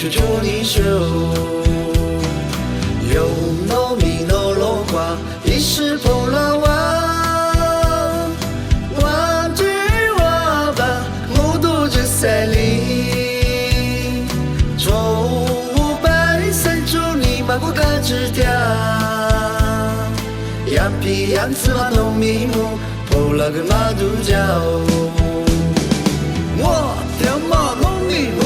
求祝你寿。有糯米糯萝瓜，一时破了碗。碗具瓦板，木肚子塞里。周五拜三祝你马过干枝条。羊皮羊子马农米木，破了个马肚角。我的马农米木，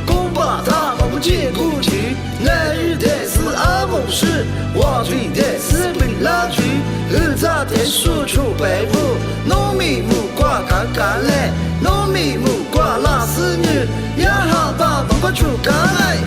公把他马不接过去。南日的是阿蒙市，我追的是贝拉区。日早的输出北部，农米木挂干干嘞，农米木挂拉丝女，呀哈把爸爸出干来。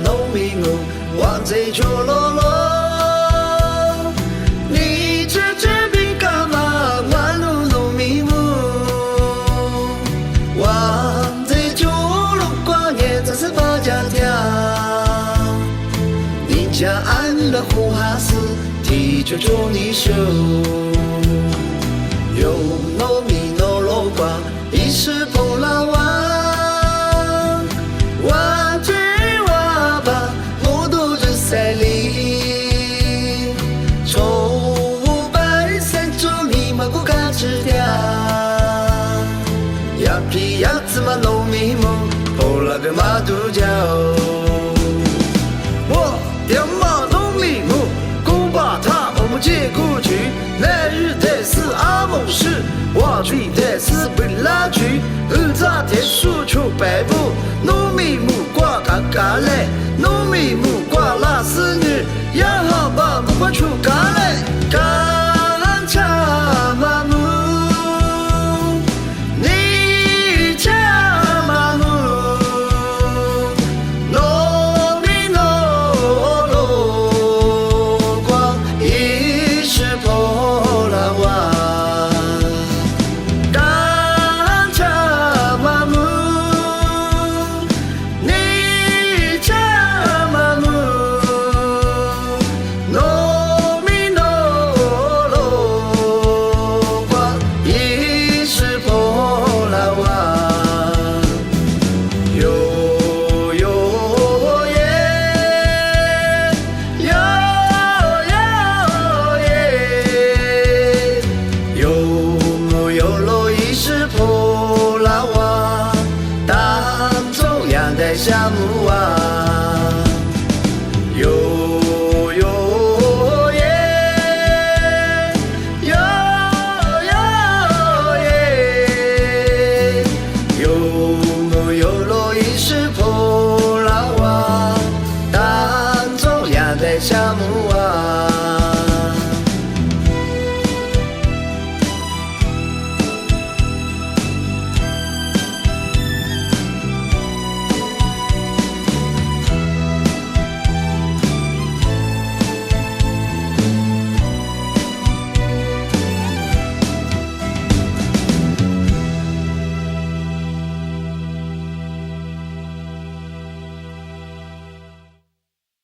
农民木，王贼出落落。你这饼干嘛？万路农民木，王贼出落过年才是八家条。你家安了胡哈斯，提出祝你寿。有糯米糯萝瓜，一时破了碗。塞里，周五拜三祝你马过干枝条。羊皮羊子马农米木，破了个马肚角。我的马农米木，公把他我们接过去。南日的是阿蒙市，我追的是贝拉区。日早的输出北部，农米木挂干干嘞，农米木挂拉丝女，呀哈把不出干嘞干。